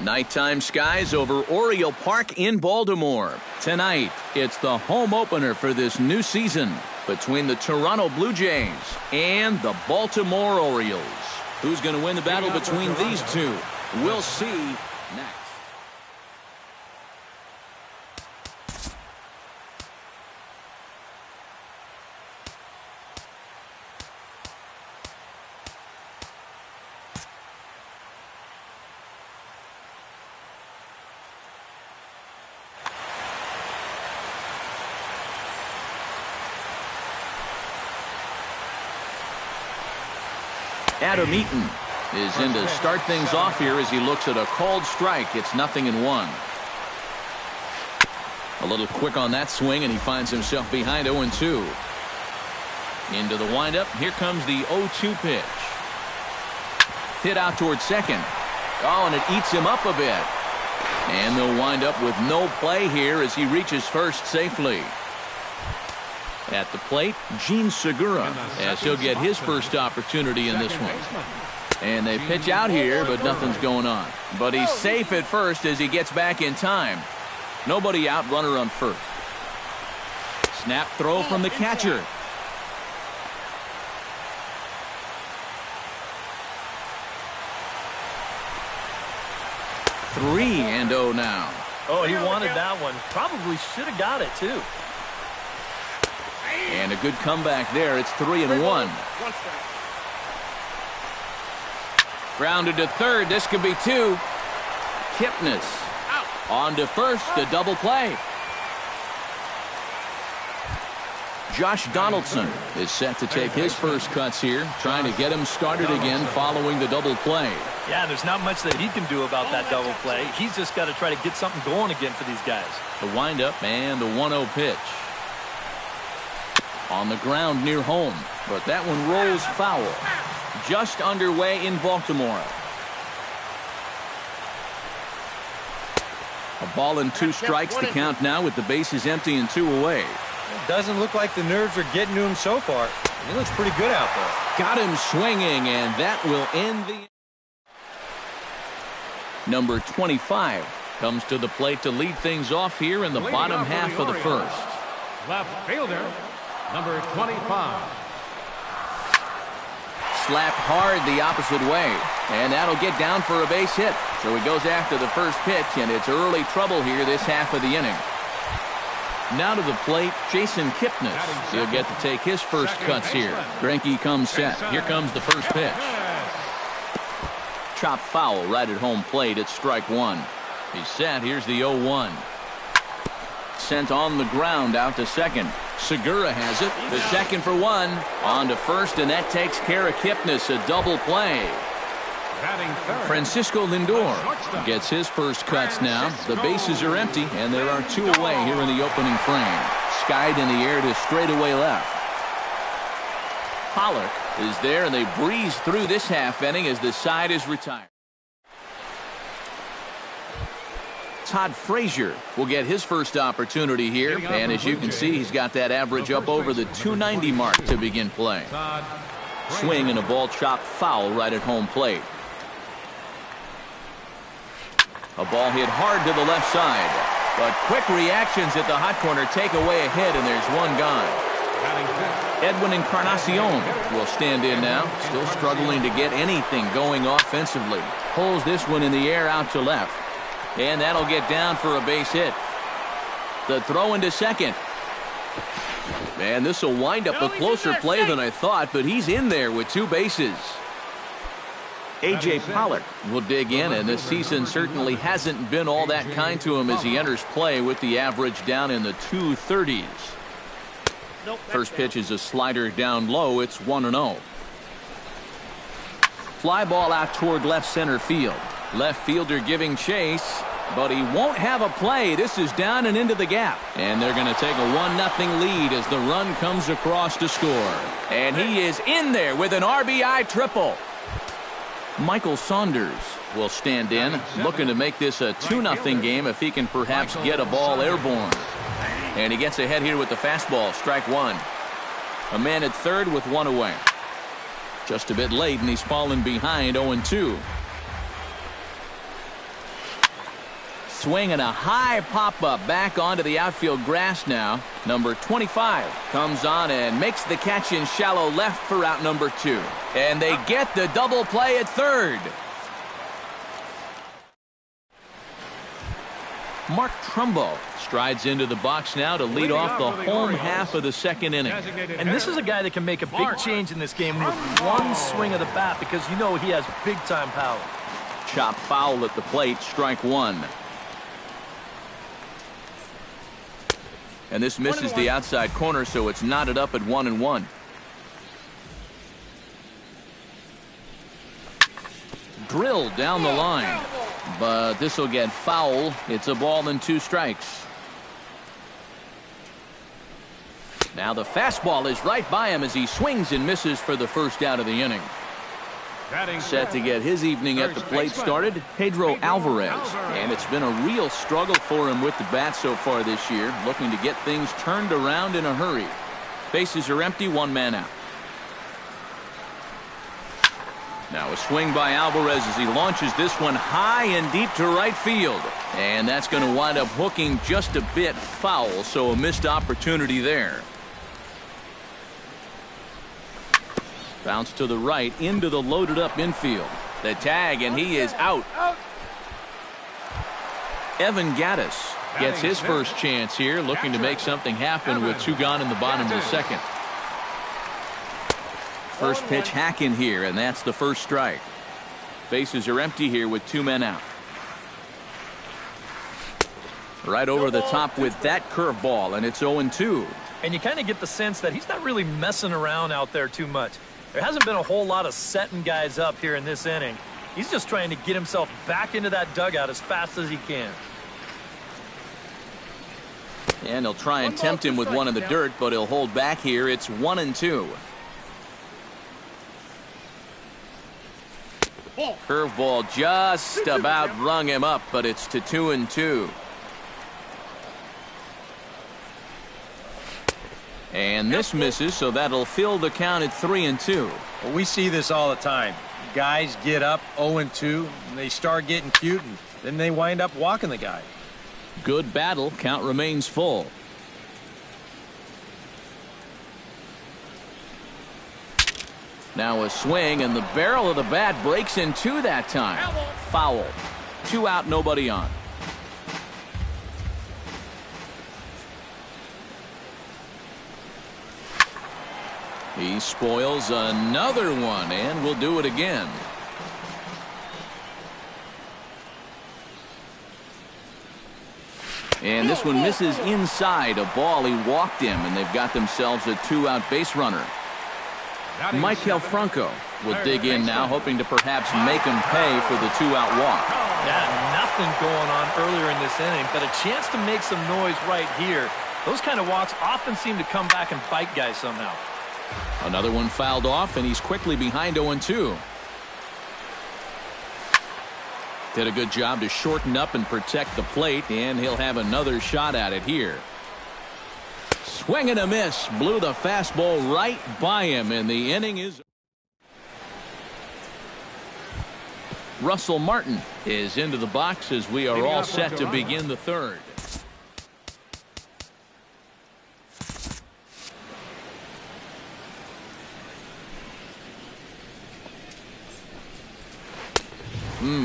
Nighttime skies over Oriole Park in Baltimore. Tonight, it's the home opener for this new season between the Toronto Blue Jays and the Baltimore Orioles. Who's going to win the battle between these two? We'll see next. Adam Eaton is in to start things off here as he looks at a called strike. It's 0-1. A little quick on that swing, and he finds himself behind 0-2. Into the windup. Here comes the 0-2 pitch. Hit out towards second. Oh, and it eats him up a bit. And they'll wind up with no play here as he reaches first safely. At the plate, Gene Segura, as he'll get his first opportunity in this one. And they pitch out here, but nothing's going on. But he's safe at first as he gets back in time. Nobody out, runner on first. Snap throw from the catcher. Three and 0 now. Oh, he wanted that one. Probably should have got it, too. And a good comeback there. It's 3-1. Grounded to third. This could be two. Kipnis on to first. A double play. Josh Donaldson is set to take his first cuts here, trying to get him started again following the double play. Yeah, there's not much that he can do about that double play. He's just got to try to get something going again for these guys. The windup and the 1-0 pitch. On the ground near home, but that one rolls foul. Just underway in Baltimore. A ball and 2 strikes to count now with the bases empty and 2 away. It doesn't look like the nerves are getting to him so far. He looks pretty good out there. Got him swinging, and that will end the... Number 25 comes to the plate to lead things off here in the bottom half of the first. Left fielder, number 25. Slapped hard the opposite way, and that'll get down for a base hit. So he goes after the first pitch, and it's early trouble here this half of the inning. Now to the plate, Jason Kipnis. He'll get to take his first cuts here. Greinke comes set. Here comes the first pitch. Chopped foul right at home plate. It's strike one. He's set. Here's the 0-1. Sent on the ground out to second. Segura has it. The second for one. On to first, and that takes care of Kipnis. A double play. Francisco Lindor gets his first cuts now. The bases are empty, and there are 2 away here in the opening frame. Skied in the air to straightaway left. Pollock is there, and they breeze through this half inning as the side is retired. Todd Frazier will get his first opportunity here, and as you can see, he's got that average up over the 290 mark to begin play. Swing and a ball chopped foul right at home plate. A ball hit hard to the left side, but quick reactions at the hot corner take away a hit, and there's one gone. Edwin Encarnacion will stand in now, still struggling to get anything going offensively. Pulls this one in the air out to left. And that'll get down for a base hit. The throw into second. And this will wind up a closer play than I thought, but he's in there with 2 bases. A.J. Pollock will dig in, and this season certainly hasn't been all that kind to him as he enters play with the average down in the 230s. First pitch is a slider down low. It's 1-0. Fly ball out toward left center field. Left fielder giving chase, but he won't have a play. This is down and into the gap. And they're going to take a 1-0 lead as the run comes across to score. And he is in there with an RBI triple. Michael Saunders will stand in, looking to make this a 2-0 game if he can perhaps get a ball airborne. And he gets ahead here with the fastball, strike one. A man at third with 1 away. Just a bit late, and he's fallen behind 0-2. Swing and a high pop-up back onto the outfield grass now. Number 25 comes on and makes the catch in shallow left for out number 2. And they get the double play at third. Mark Trumbo strides into the box now to lead off the home half of the second inning. And this is a guy that can make a big change in this game with one swing of the bat because you know he has big-time power. Chop foul at the plate, strike one. And this misses the outside corner, so it's knotted up at 1-1. Drilled down the line. But this will get foul. It's a ball and 2 strikes. Now the fastball is right by him as he swings and misses for the first out of the inning. Set to get his evening at the plate started, Pedro Alvarez. And it's been a real struggle for him with the bat so far this year, looking to get things turned around in a hurry. Bases are empty, 1 man out. Now a swing by Alvarez as he launches this one high and deep to right field. And that's going to wind up hooking just a bit foul, so a missed opportunity there. Bounce to the right into the loaded up infield. The tag, and he is out. Evan Gattis gets his first chance here, looking to make something happen with 2 gone in the bottom of the second. First pitch hack in here, and that's the first strike. Bases are empty here with 2 men out. Right over the top with that curveball, and it's 0-2. And you kind of get the sense that he's not really messing around out there too much. There hasn't been a whole lot of setting guys up here in this inning. He's just trying to get himself back into that dugout as fast as he can. And he'll try and tempt him with one in the dirt, but he'll hold back here. It's 1-2. Curveball just about rung him up, but it's to 2-2. And this misses, so that'll fill the count at 3-2. Well, we see this all the time. Guys get up 0-2, and they start getting cute, and then they wind up walking the guy. Good battle. Count remains full. Now a swing, and the barrel of the bat breaks in 2 that time. Foul. 2 out, nobody on. He spoils another one, and will do it again. And this one misses inside. A ball, he walked him, and they've got themselves a 2-out base runner. Michael Franco will dig in now, hoping to perhaps make him pay for the 2-out walk. Yeah, nothing going on earlier in this inning, but a chance to make some noise right here. Those kind of walks often seem to come back and bite guys somehow. Another one fouled off, and he's quickly behind 0-2. Did a good job to shorten up and protect the plate, and he'll have another shot at it here. Swing and a miss. Blew the fastball right by him, and the inning is... Russell Martin is into the box as we are all set to begin the third.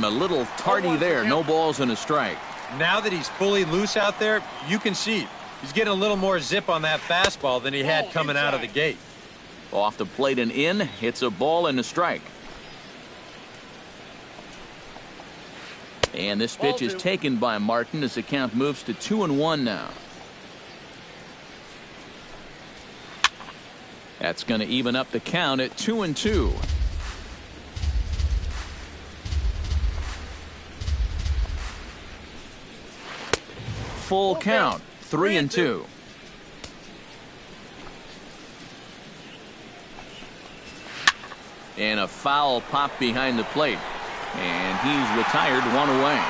A little tardy there. No balls and a strike. Now that he's fully loose out there, you can see he's getting a little more zip on that fastball than he had coming out of the gate. Off the plate and in. It's a ball and a strike. And this pitch is taken by Martin as the count moves to 2-1 now. That's going to even up the count at 2-2. Full count, 3-2. And a foul pop behind the plate. And he's retired, 1 away.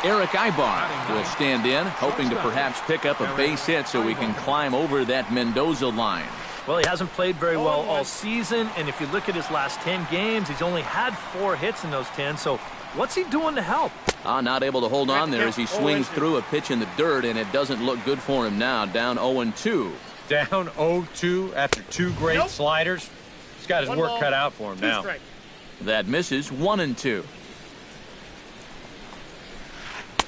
Eric Ibar will stand in, hoping to perhaps pick up a base hit so he can climb over that Mendoza line. Well, he hasn't played very well all season, and if you look at his last 10 games, he's only had 4 hits in those 10, so what's he doing to help? Not able to hold on there as he swings through a pitch in the dirt, and it doesn't look good for him now. Down 0-2. Down 0-2 after 2 great sliders. He's got his work cut out for him now. That misses. 1-2.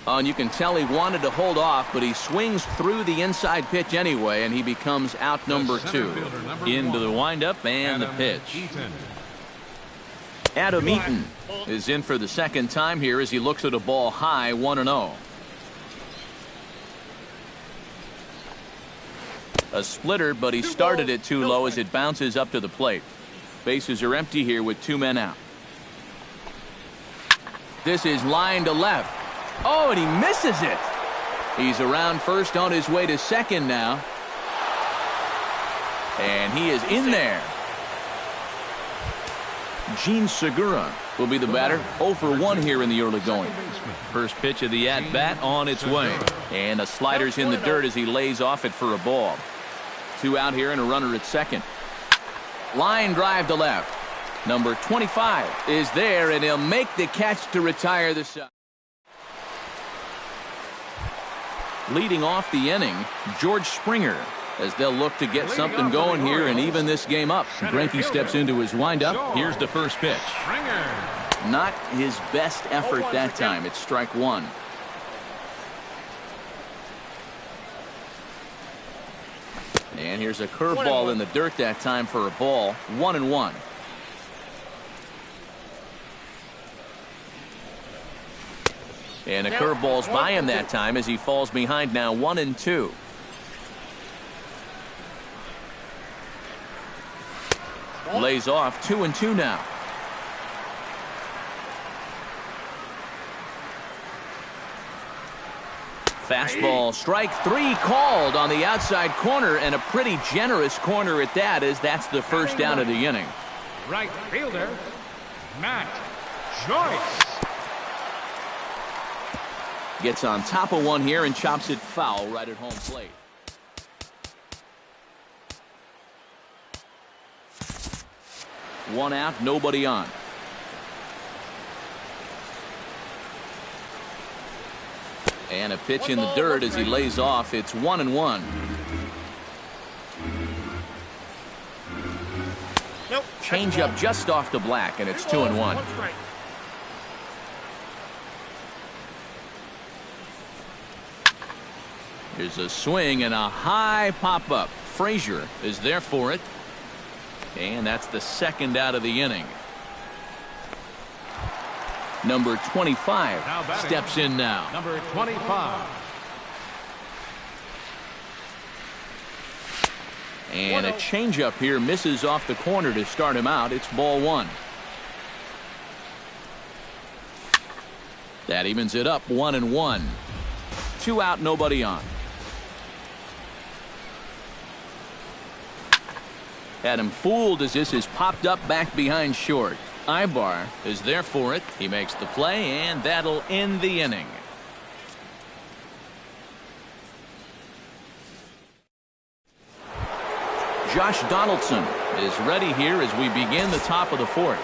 And you can tell he wanted to hold off, but he swings through the inside pitch anyway, and he becomes out number 2. Into the windup and the pitch. Adam Eaton is in for the second time here as he looks at a ball high. 1-0. A splitter, but he started it too low as it bounces up to the plate. Bases are empty here with 2 men out. This is line to left. Oh, and he misses it. He's around first on his way to second now. And he is in there. Gene Segura will be the batter. 0 for 1 here in the early going. First pitch of the at-bat on its way. And a slider's in the dirt as he lays off it for a ball. 2 out here and a runner at second. Line drive to left. Number 25 is there, and he'll make the catch to retire the side. Leading off the inning, George Springer, as they'll look to get something going here and even this game up. Greinke steps into his windup. Here's the first pitch. Not his best effort that time. It's strike 1. And here's a curveball in the dirt that time for a ball. 1-1. And a curveball's by him that time as he falls behind now. 1-2. Lays off. 2-2 now. Fastball, strike 3 called on the outside corner, and a pretty generous corner at that, as that's the first down of the inning. Right fielder, Matt Joyce. Gets on top of one here and chops it foul right at home plate. One out, nobody on. And a pitch in the dirt as he lays off. It's 1-1. Nope. Change up just off the black, and it's 2-1. Here's a swing and a high pop-up. Frazier is there for it. And that's the second out of the inning. Number 25 steps in now. Number 25. And a changeup here misses off the corner to start him out. It's ball 1. That evens it up. 1-1. 2 out, nobody on. Had him fooled as this is popped up back behind short. Ibar is there for it. He makes the play, and that'll end the inning. Josh Donaldson is ready here as we begin the top of the 4th.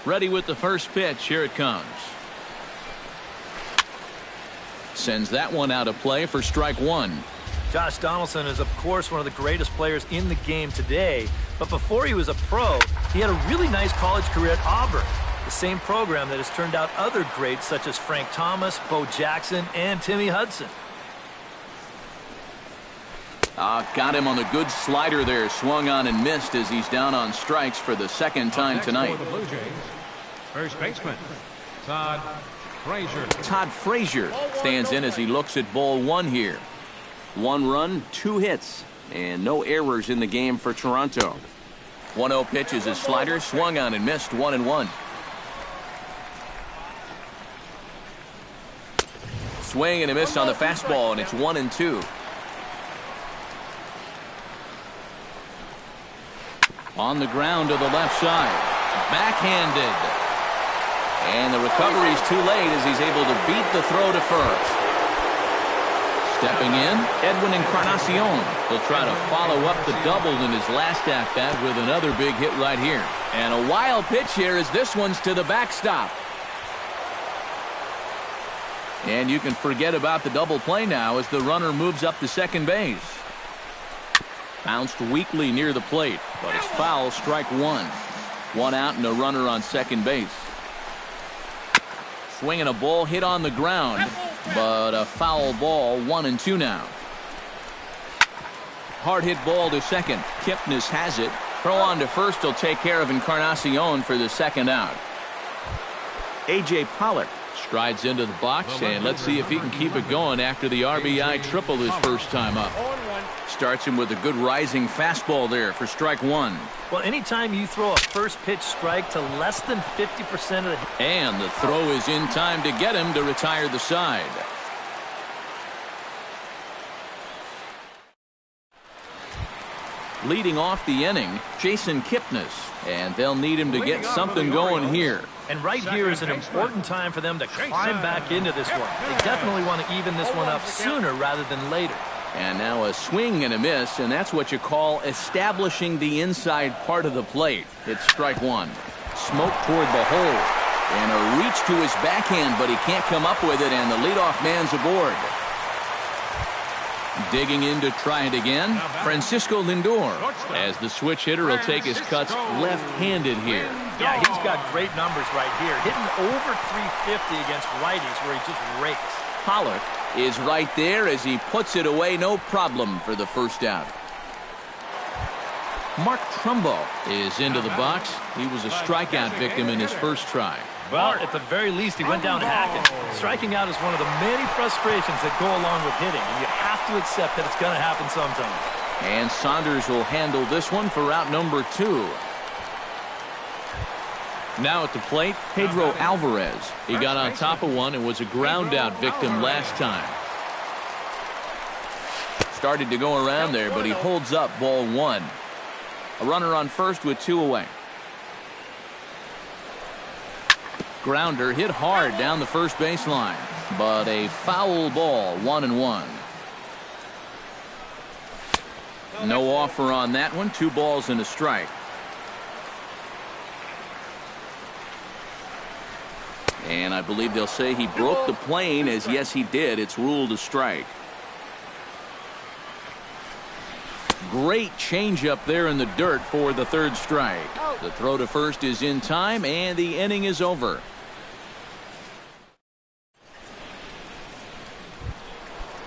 Ready with the first pitch. Here it comes. Sends that one out of play for strike 1. Josh Donaldson is, of course, one of the greatest players in the game today. But before he was a pro, he had a really nice college career at Auburn, the same program that has turned out other greats such as Frank Thomas, Bo Jackson, and Timmy Hudson. Got him on a good slider there. Swung on and missed as he's down on strikes for the second time tonight. For the Blue Jays, first baseman, Todd Frazier. Todd Frazier stands in as he looks at ball 1 here. 1 run, 2 hits, and no errors in the game for Toronto. 1-0 pitch is a slider, swung on and missed. 1-1. Swing and a miss on the fastball, and it's 1-2. On the ground to the left side. Backhanded. And the recovery's too late as he's able to beat the throw to first. Stepping in, Edwin Encarnacion. He'll try to follow up the double in his last at-bat with another big hit right here. And a wild pitch here as this one's to the backstop. And you can forget about the double play now as the runner moves up to second base. Bounced weakly near the plate, but it's foul, strike one. One out and a runner on second base. Swinging a ball hit on the ground, but a foul ball, 1-2 now. Hard hit ball to second. Kipnis has it. Throw on to first will take care of Encarnacion for the second out. A.J. Pollock strides into the box, and let's see if he can keep it going after the RBI triple his first time up. Starts him with a good rising fastball there for strike one. Well, anytime you throw a first pitch strike to less than 50% of the... And the throw is in time to get him to retire the side. Leading off the inning, Jason Kipnis, and they'll need him to get something going here. And right here is an important time for them to climb back into this one. They definitely want to even this one up sooner rather than later. And now a swing and a miss, and that's what you call establishing the inside part of the plate. It's strike one. Smoke toward the hole. And a reach to his backhand, but he can't come up with it, and the leadoff man's aboard. Digging in to try it again, Francisco Lindor, as the switch hitter will take his cuts left-handed here. Yeah, he's got great numbers right here, hitting over 350 against righties where he just rakes. Pollock is right there as he puts it away, no problem for the first out. Mark Trumbo is into the box. He was a strikeout victim in his first try. Well, at the very least, he went down hacking. Striking out is one of the many frustrations that go along with hitting, and you have to accept that it's going to happen sometime. And Saunders will handle this one for out number two. Now at the plate, Pedro Alvarez. He got on top of one and was a ground-out victim last time. Started to go around there, but he holds up ball one. A runner on first with two away. Grounder hit hard down the first baseline, but a foul ball, 1-1. No offer on that one. 2 balls and a strike. And I believe they'll say he broke the plane, as yes he did. It's ruled a strike. Great changeup there in the dirt for the third strike. The throw to first is in time, and the inning is over.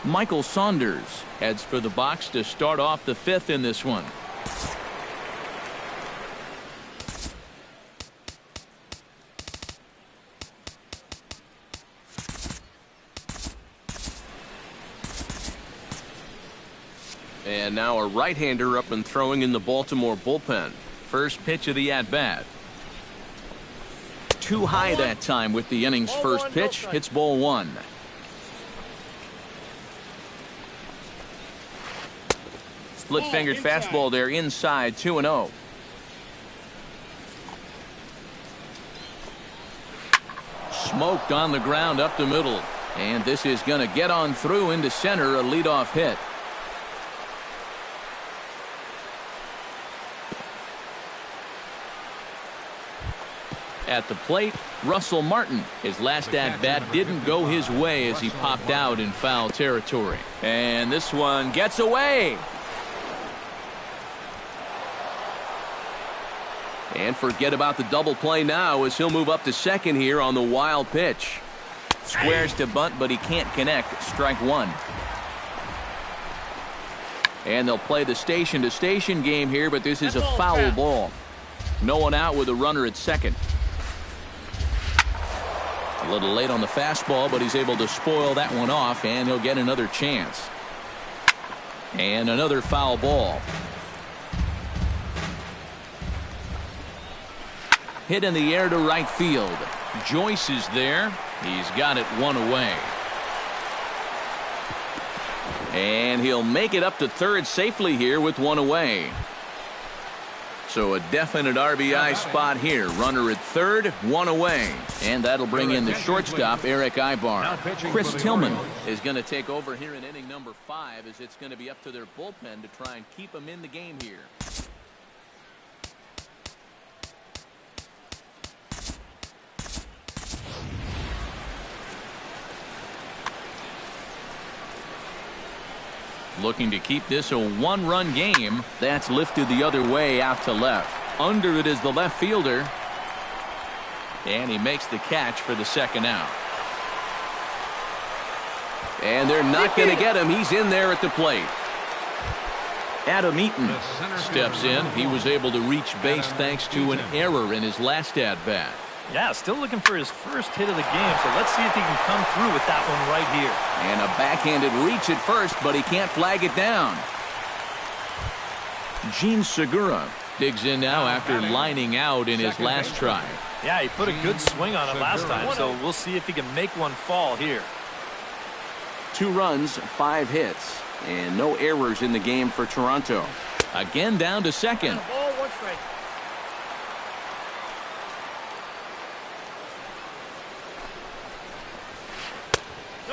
Michael Saunders heads for the box to start off the fifth in this one. And now a right-hander up and throwing in the Baltimore bullpen. First pitch of the at-bat. Too high that time with the inning's first pitch. Hits ball one. Split-fingered fastball there inside, 2-0. Smoked on the ground up the middle. And this is going to get on through into center, a leadoff hit. At the plate, Russell Martin. His last at-bat didn't go his way as he popped out in foul territory. And this one gets away. And forget about the double play now as he'll move up to second here on the wild pitch. Squares to bunt, but he can't connect. Strike one. And they'll play the station-to-station game here, but this is a foul ball. No one out with a runner at second. A little late on the fastball, but he's able to spoil that one off, and he'll get another chance. And another foul ball. Hit in the air to right field. Joyce is there. He's got it one away. And he'll make it up to third safely here with one away. So a definite RBI spot here. Runner at third, one away. And that'll bring in the shortstop, Eric Ibar. Chris Tillman is going to take over here in inning number 5, as it's going to be up to their bullpen to try and keep them in the game here. Looking to keep this a one-run game. That's lifted the other way out to left. Under it is the left fielder. And he makes the catch for the second out. And they're not going to get him. He's in there at the plate. Adam Eaton steps in. He was able to reach base thanks to an error in his last at-bat. Yeah, still looking for his first hit of the game, so let's see if he can come through with that one right here. And a backhanded reach at first, but he can't flag it down. Gene Segura digs in now after lining out in his last try. Yeah, he put a good swing on it last time, so we'll see if he can make one fall here. 2 runs, 5 hits, and no errors in the game for Toronto. Again down to second.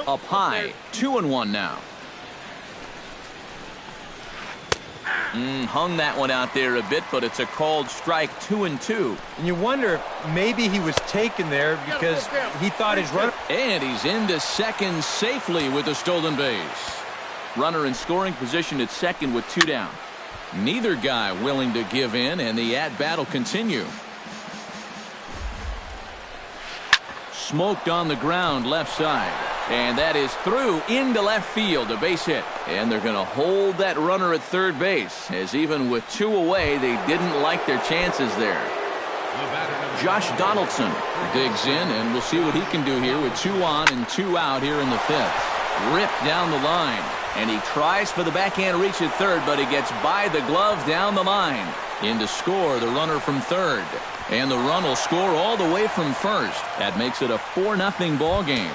Up high, 2-1 now. Hung that one out there a bit, but it's a called strike, 2-2. And you wonder, maybe he was taken there because he thought his runner. And he's into second safely with a stolen base. Runner in scoring position at second with 2 down. Neither guy willing to give in, and the at-bat will continue. Smoked on the ground left side. And that is through into left field, a base hit. And they're going to hold that runner at third base, as even with 2 away, they didn't like their chances there. Josh Donaldson digs in, and we'll see what he can do here with 2 on and 2 out here in the 5th. Ripped down the line, and he tries for the backhand reach at third, but he gets by the glove down the line. In to score the runner from third. And the run will score all the way from first. That makes it a 4-0 ball game.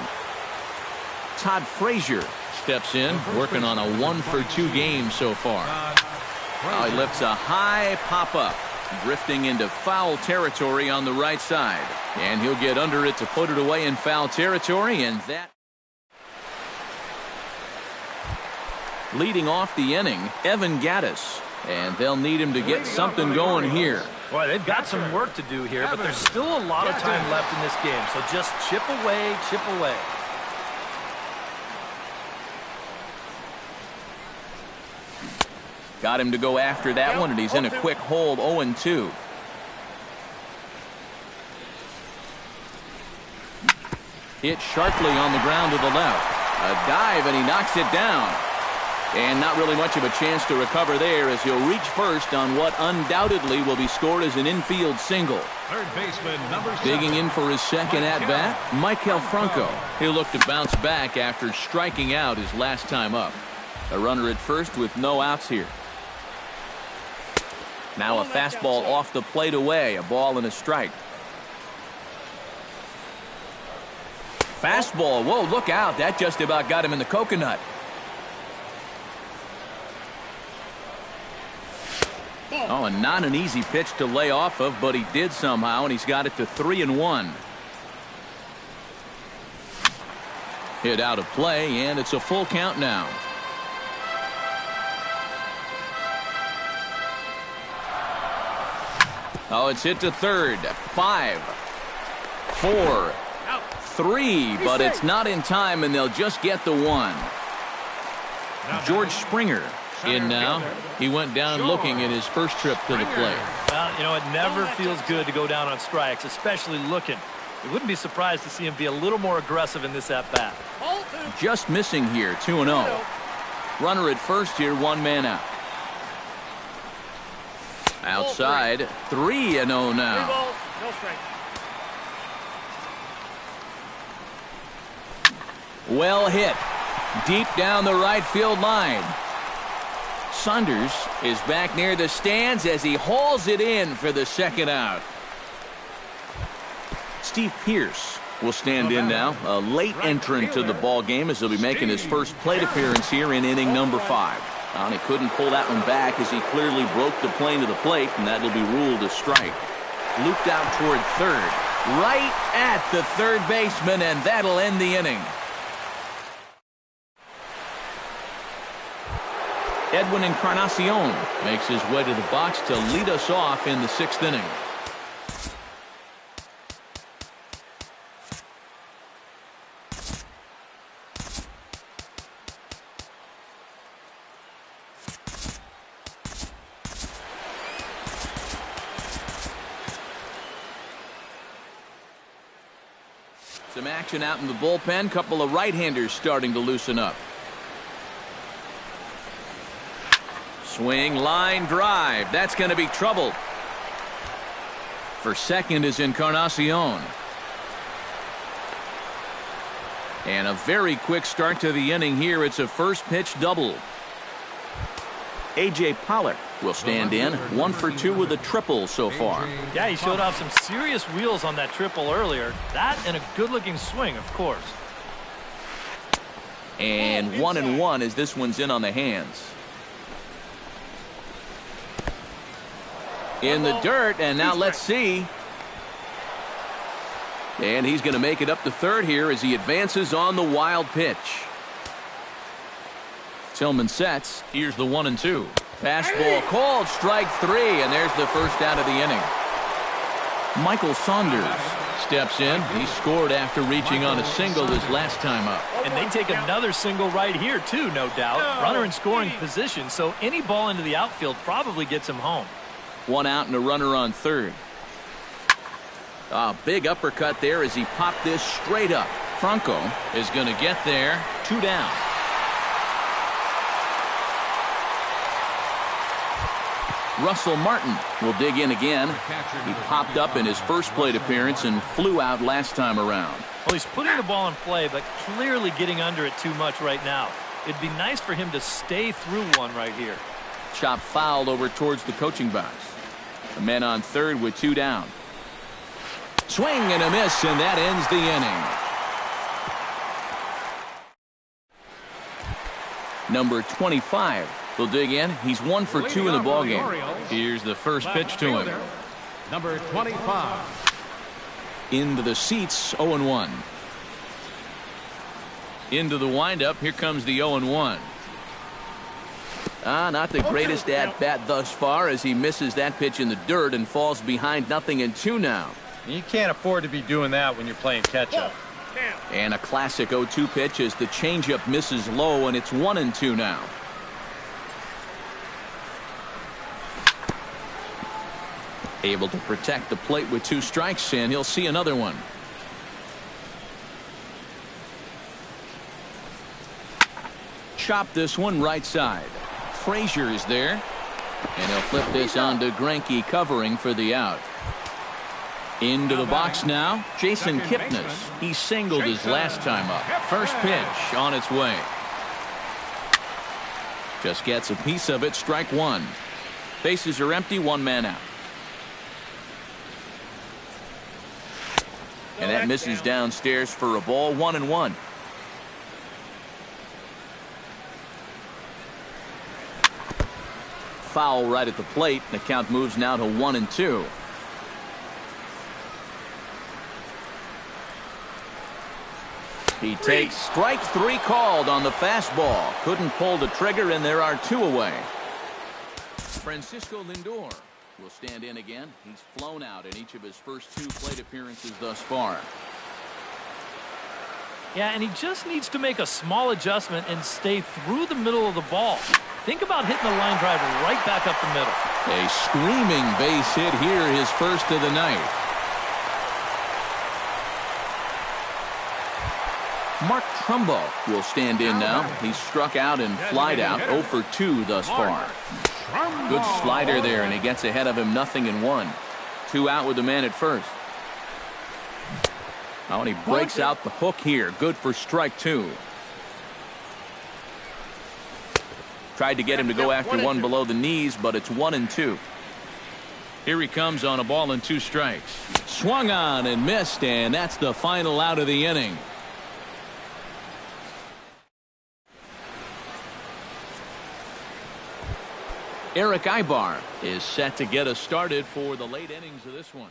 Todd Frazier steps in, working on a 1-for-2 game so far. Now he lifts a high pop-up, drifting into foul territory on the right side. And he'll get under it to put it away in foul territory, and that... Leading off the inning, Evan Gattis. And they'll need him to get something going here. Boy, they've got some work to do here, but there's still a lot of time left in this game. So just chip away, chip away. Got him to go after that one, and he's in a quick hold, 0-2. Hit sharply on the ground to the left. A dive, and he knocks it down. And not really much of a chance to recover there, as he'll reach first on what undoubtedly will be scored as an infield single. Third baseman, number 7. Digging in for his second at-bat, Michael Franco. He'll look to bounce back after striking out his last time up. A runner at first with no outs here. Now a fastball off the plate away, a ball and a strike. Fastball, whoa, look out, that just about got him in the coconut. Oh, and not an easy pitch to lay off of, but he did somehow, and he's got it to 3-1. Hit out of play, and it's a full count now. Oh, it's hit to third. 5, 4, 3, but it's not in time, and they'll just get the 1. George Springer in now. He went down looking at his first trip to the plate. Well, you know, it never feels good to go down on strikes, especially looking. You wouldn't be surprised to see him be a little more aggressive in this at-bat. Just missing here, 2-0. Runner at first here, 1 man out. Outside, 3-0 now. Well hit. Deep down the right field line. Saunders is back near the stands as he hauls it in for the second out. Steve Pearce will stand in now. A late entrant to the ball game, as he'll be making his first plate appearance here in inning number 5. And he couldn't pull that one back as he clearly broke the plane to the plate, and that'll be ruled a strike. Looped out toward third. Right at the third baseman, and that'll end the inning. Edwin Encarnacion makes his way to the box to lead us off in the 6th inning. Some action out in the bullpen. Couple of right-handers starting to loosen up. Swing, line, drive. That's going to be trouble. For second is Encarnacion. And a very quick start to the inning here. It's a first pitch double. A.J. Pollock will stand in. 1 for 2 with a triple so far. Yeah, he showed off some serious wheels on that triple earlier. That and a good-looking swing, of course. And 1-1 as this one's in on the hands. In the dirt, and now let's see. And he's going to make it up to third here as he advances on the wild pitch. Tillman sets. Here's the 1-2. Fastball called, strike 3, and there's the first out of the inning. Michael Saunders steps in. He scored after reaching on a single his last time up. And they take another single right here, too, no doubt. Runner in scoring position, so any ball into the outfield probably gets him home. 1 out and a runner on third. A big uppercut there as he popped this straight up. Franco is going to get there. 2 down. Russell Martin will dig in again. He popped up in his first plate appearance and flew out last time around. Well, he's putting the ball in play, but clearly getting under it too much right now. It'd be nice for him to stay through one right here. Chop fouled over towards the coaching box. The men on third with 2 down. Swing and a miss, and that ends the inning. Number 25 will dig in. He's 1 for 2 in the ballgame. Here's the first pitch to him. Number 25. Into the seats, 0-1. Into the windup. Here comes the 0-1. Not the greatest at-bat thus far as he misses that pitch in the dirt and falls behind 0-2 now. You can't afford to be doing that when you're playing catch-up. And a classic 0-2 pitch as the changeup misses low, and it's 1-2 now. Able to protect the plate with 2 strikes, and he'll see another one. Chop this one right side. Frazier is there, and he'll flip this on to Greinke covering for the out. Into the box now, Jason Kipnis. He singled his last time up. First pitch on its way. Just gets a piece of it, strike 1. Bases are empty, 1 man out. And that misses downstairs for a ball, 1-1. Foul right at the plate. The count moves now to 1-2. He takes strike 3 called on the fastball. Couldn't pull the trigger, and there are 2 away. Francisco Lindor will stand in again. He's flown out in each of his first 2 plate appearances thus far. Yeah, and he just needs to make a small adjustment and stay through the middle of the ball. Think about hitting the line drive right back up the middle. A screaming base hit here, his first of the night. Mark Trumbo will stand in now. He's struck out and flied out, 0 for 2 thus far. Good slider there, and he gets ahead of him, 0-1. 2 out with the man at first. Oh, and he breaks out the hook here. Good for strike 2. Tried to get him to go after one below the knees, but it's 1-2. Here he comes on a ball and 2 strikes. Swung on and missed, and that's the final out of the inning. Eric Ibar is set to get us started for the late innings of this one.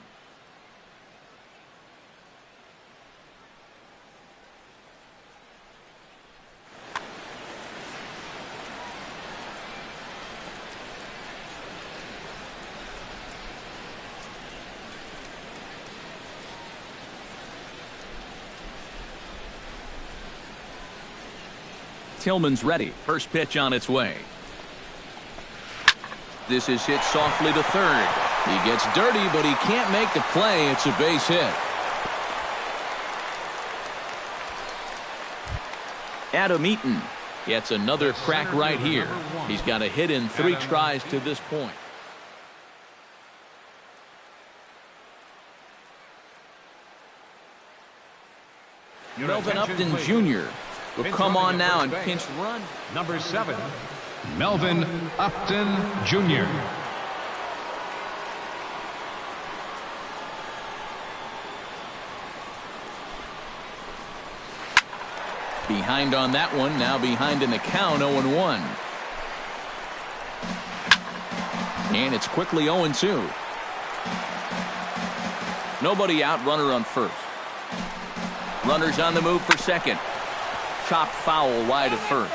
Tillman's ready. First pitch on its way. This is hit softly to third. He gets dirty, but he can't make the play. It's a base hit. Adam Eaton gets another crack right here. He's got a hit in 3 tries to this point. Melvin Upton Jr. will come on now and pinch run. Number 7, Melvin Upton Jr. Behind on that one, now behind in the count, 0-1. And it's quickly 0-2. Nobody out, runner on first. Runners on the move for second. Chopped foul wide of first.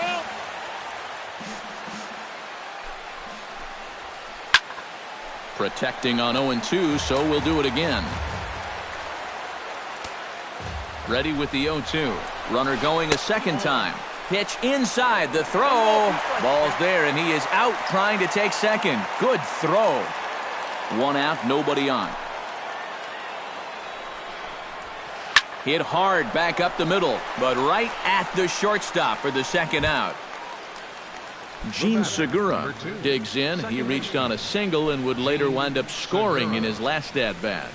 Protecting on 0-2, so we'll do it again. Ready with the 0-2. Runner going a second time. Pitch inside, the throw. Ball's there, and he is out trying to take second. Good throw. 1 out, nobody on. Hit hard back up the middle, but right at the shortstop for the second out. Gene Segura digs in. He reached on a single and would later wind up scoring in his last at-bat.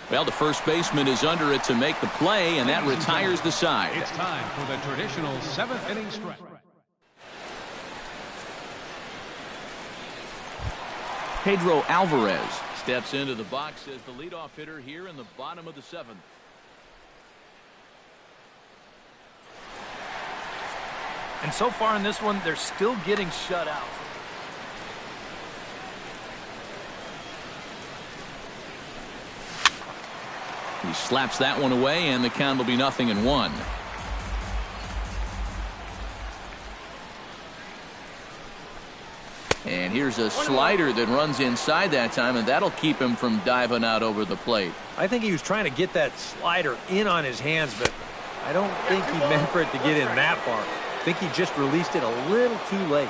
Well, the first baseman is under it to make the play, and that retires the side. It's time for the traditional 7th inning stretch. Pedro Alvarez steps into the box as the leadoff hitter here in the bottom of the 7th. And so far in this one, they're still getting shut out. He slaps that one away, and the count will be 0-1. And here's a slider that runs inside that time, and that'll keep him from diving out over the plate. I think he was trying to get that slider in on his hands, but I don't think he meant for it to get in that far. I think he just released it a little too late.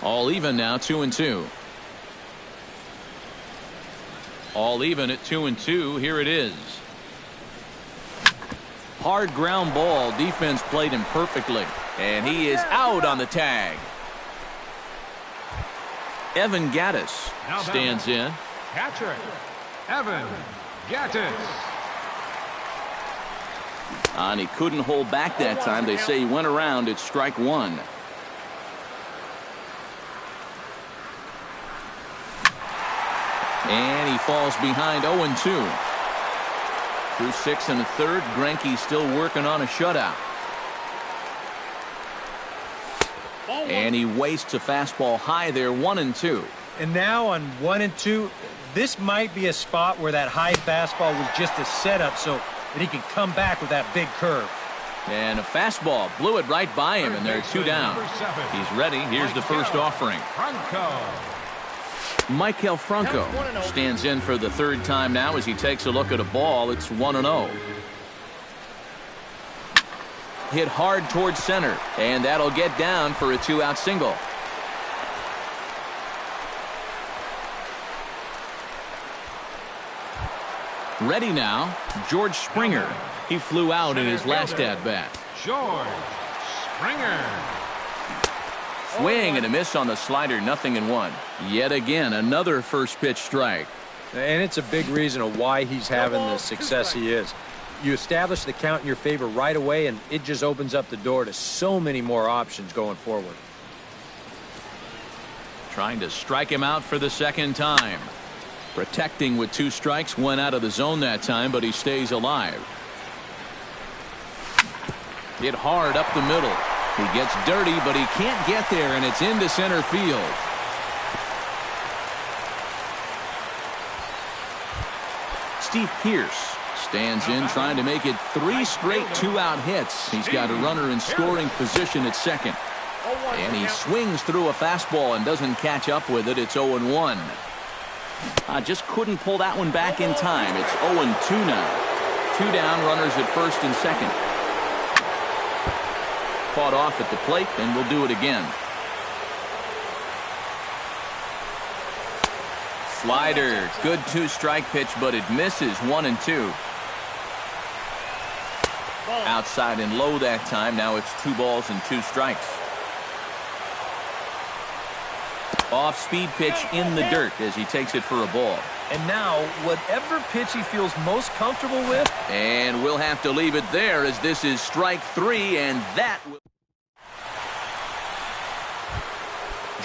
All even now, 2-2. All even at 2-2. Here it is. Hard ground ball. Defense played him perfectly. And he is out on the tag. Evan Gattis stands in. Catcher, Evan Gattis. And he couldn't hold back that time. They say he went around. It's strike 1. And he falls behind 0-2. Through 6 1/3, Greinke still working on a shutout. And he wastes a fastball high there, 1-2. And now on 1-2, this might be a spot where that high fastball was just a setup so that he can come back with that big curve. And a fastball blew it right by him, and they're 2 down. He's ready. Here's the first offering. Michael Franco stands in for the 3rd time now as he takes a look at a ball. It's 1-0. Hit hard towards center, and that'll get down for a 2-out single. Ready now, George Springer. He flew out in his last at-bat. George Springer. Swing and a miss on the slider, 0-1. Yet again, another first pitch strike. And it's a big reason of why he's having the success he is. You establish the count in your favor right away, and it just opens up the door to so many more options going forward. Trying to strike him out for the 2nd time. Protecting with 2 strikes, went out of the zone that time, but he stays alive. Hit hard up the middle. He gets dirty, but he can't get there, and it's into center field. Steve Pearce stands in, trying to make it 3 straight 2-out hits. He's got a runner in scoring position at second. And he swings through a fastball and doesn't catch up with it. It's 0-1. Just couldn't pull that one back in time. It's 0-2 now. 2 down, runners at first and second. Caught off at the plate, and we'll do it again. Slider, good 2-strike pitch, but it misses. 1-2. Outside and low that time. Now it's 2 balls and 2 strikes. Off-speed pitch in the dirt as he takes it for a ball. And now, whatever pitch he feels most comfortable with. And we'll have to leave it there as this is strike 3, and that will...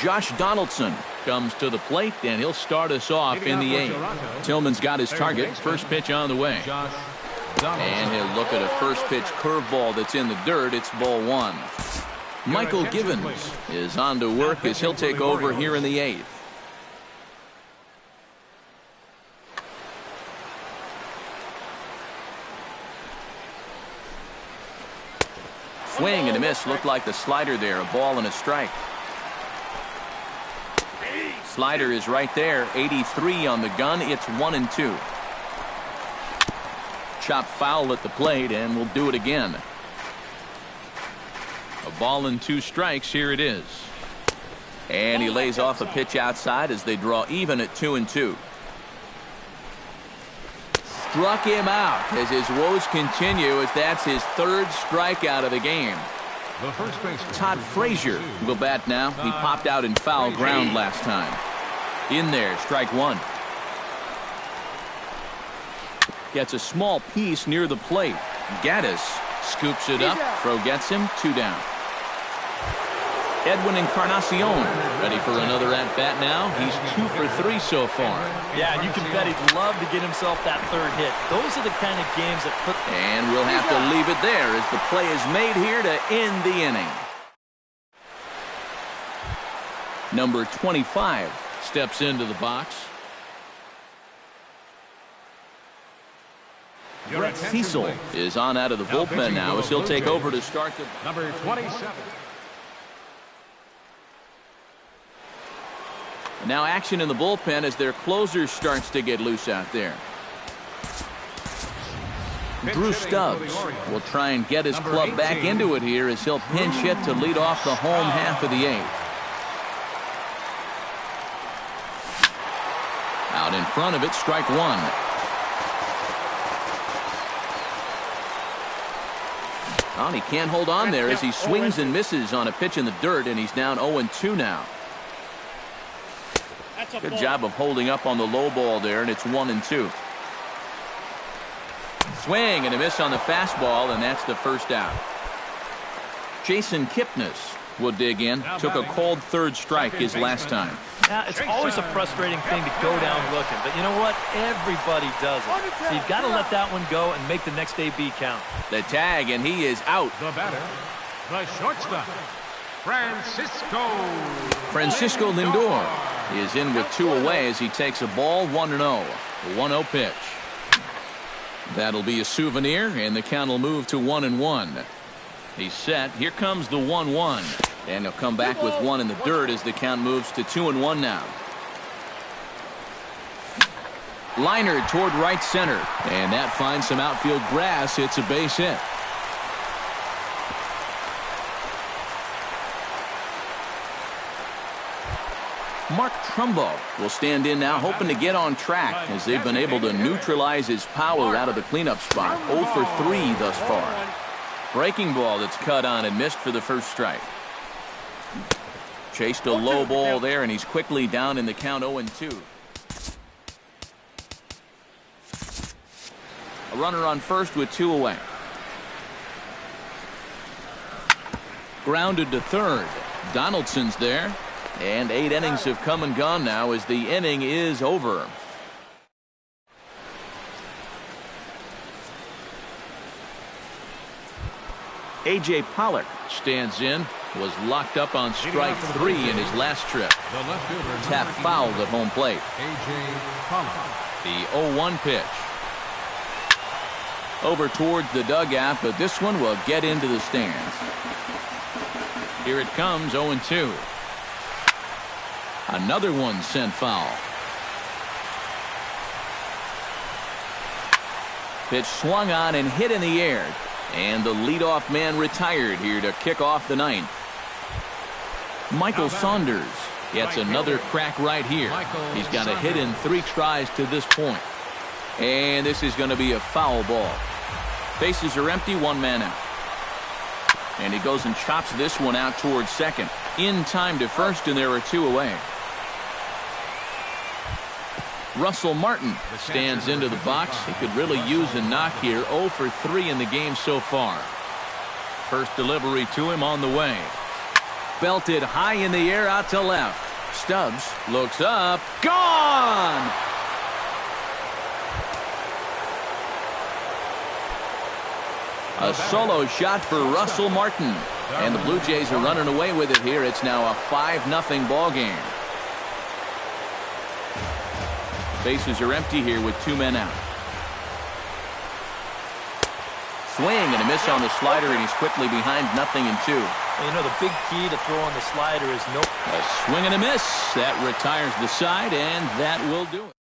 Josh Donaldson comes to the plate, and he'll start us off in the 8th. Tillman's got his target. First pitch on the way. And he'll look at a first pitch curveball that's in the dirt. It's ball 1. Michael Givens is on to work as he'll take over here in the 8th. Swing and a miss. Looked like the slider there. A ball and a strike. Slider is right there. 83 on the gun. It's 1-2. Chop foul at the plate, and we'll do it again. A ball and 2 strikes. Here it is. And he lays off a pitch outside as they draw even at 2-2. Struck him out as his woes continue, as that's his 3rd strikeout of the game. Todd Frazier will bat now. He popped out in foul ground last time. In there, strike 1. Gets a small piece near the plate. Gaddis scoops it up. Throw gets him. 2 down. Edwin Encarnacion ready for another at-bat now. He's 2 for 3 so far. Yeah, and you can bet he'd love to get himself that 3rd hit. Those are the kind of games that put... And we'll have to leave it there as the play is made here to end the inning. Number 25 steps into the box. Brett Cecil is on out of the bullpen now as he'll take over to start the... Number 27. Now action in the bullpen as their closer starts to get loose out there. Drew Stubbs will try and get his club back into it here as he'll pinch hit to lead off the home half of the 8th. Out in front of it, strike 1. Well, he can't hold on there as he swings and misses on a pitch in the dirt, and he's down 0-2 now. Good job of holding up on the low ball there, and it's 1-2. Swing and a miss on the fastball, and that's the first out. Jason Kipnis will dig in. Took a cold 3rd strike his last time. Now, it's always a frustrating thing to go down looking, but you know what? Everybody does it. So you've got to let that one go and make the next AB count. The tag, and he is out. The batter, the shortstop, Francisco Lindor is in with 2 away as he takes a ball. 1-0. A 1-0 pitch. That'll be a souvenir, and the count will move to 1-1. He's set. Here comes the 1-1. And he'll come back with 1 in the dirt as the count moves to 2-1 now. Liner toward right center. And that finds some outfield grass. It's a base hit. Mark Trumbo will stand in now, hoping to get on track as they've been able to neutralize his power out of the cleanup spot. 0 for 3 thus far. Breaking ball that's cut on and missed for the first strike. Chased a low ball there, and he's quickly down in the count. 0-2. A runner on first with 2 away. Grounded to third. Donaldson's there. And 8 innings have come and gone now as the inning is over. A.J. Pollock stands in, was locked up on strike 3 in his last trip. The left fielder, Tap fouled at home plate. A.J. Pollock. The 0-1 pitch. Over towards the dugout, but this one will get into the stands. Here it comes, 0-2. Another one sent foul. Pitch swung on and hit in the air. And the leadoff man retired here to kick off the 9th. Michael Saunders gets another crack right here. He's got a hit in 3 tries to this point. And this is going to be a foul ball. Bases are empty, 1 man out. And he goes and chops this one out towards second. In time to first, and there are 2 away. Russell Martin stands into the box. He could really use a knock here. 0 for 3 in the game so far. First delivery to him on the way. Belted high in the air out to left. Stubbs looks up. Gone! A solo shot for Russell Martin. And the Blue Jays are running away with it here. It's now a 5-0 ball game. Bases are empty here with 2 men out. Swing and a miss on the slider, and he's quickly behind 0-2. Well, you know, the big key to throwing the slider is no. A swing and a miss. That retires the side, and that will do it.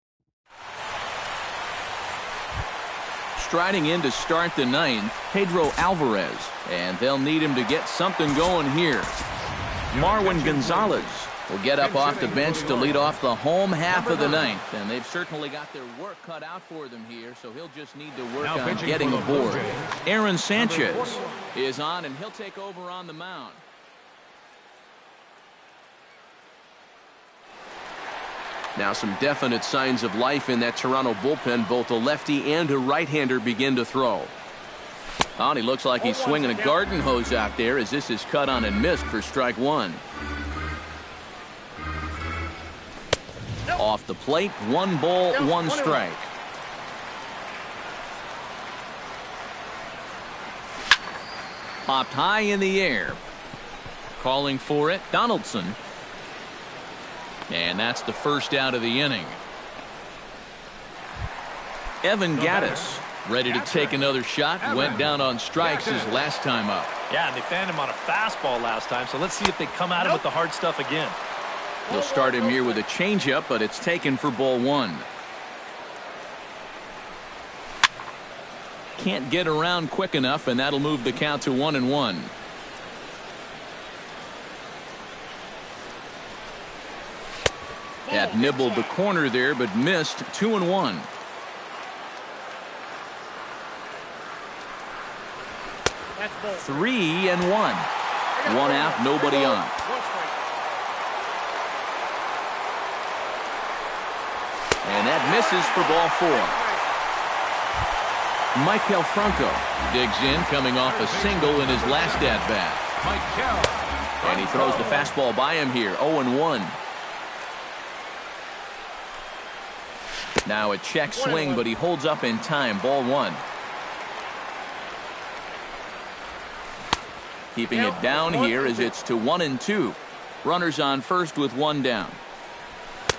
Striding in to start the 9th, Pedro Alvarez, and they'll need him to get something going here. Marwin Gonzalez will get up off the bench to lead off the home half of the 9th, and they've certainly got their work cut out for them here, so he'll just need to work on getting aboard. Aaron Sanchez is on, and he'll take over on the mound. Now some definite signs of life in that Toronto bullpen. Both a lefty and a right-hander begin to throw. Oh, and he looks like he's swinging a garden hose out there as this is cut on and missed for strike 1. Off the plate, 1 ball, 1 strike. Popped high in the air. Calling for it, Donaldson. And that's the first out of the inning. Evan Gattis ready to take another shot. Went down on strikes his last time up. Yeah, and they fanned him on a fastball last time, so let's see if they come at him with the hard stuff again. They'll start him here with a changeup, but it's taken for ball 1. Can't get around quick enough, and that'll move the count to 1-1. That nibbled the corner there, but missed. 2-1. That's 3-1. 1 out, nobody on. And that misses for ball 4. Michael Franco digs in, coming off a single in his last at-bat. And he throws the fastball by him here. 0-1. Now a check swing, but he holds up in time. Ball 1. Keeping it down here as it's to 1-2. Runners on first with 1 down.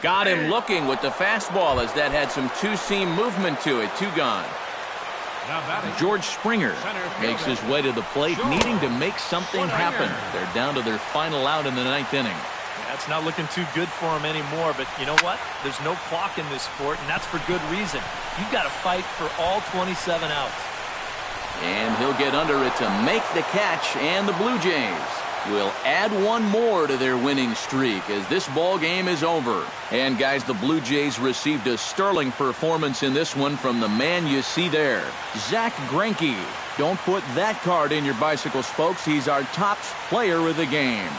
Got him looking with the fastball as that had some 2-seam movement to it. 2 gone. George Springer makes his way to the plate, needing to make something happen. They're down to their final out in the 9th inning. That's not looking too good for him anymore, but you know what? There's no clock in this sport, and that's for good reason. You've got to fight for all 27 outs. And he'll get under it to make the catch, and the Blue Jays will add 1 more to their winning streak as this ball game is over. And guys, the Blue Jays received a sterling performance in this one from the man you see there, Zach Greinke. Don't put that card in your bicycle spokes. He's our top player of the game.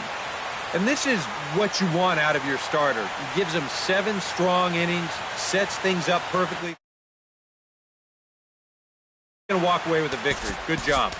And this is what you want out of your starter. He gives them 7 strong innings, sets things up perfectly. Going to walk away with a victory. Good job.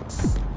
out.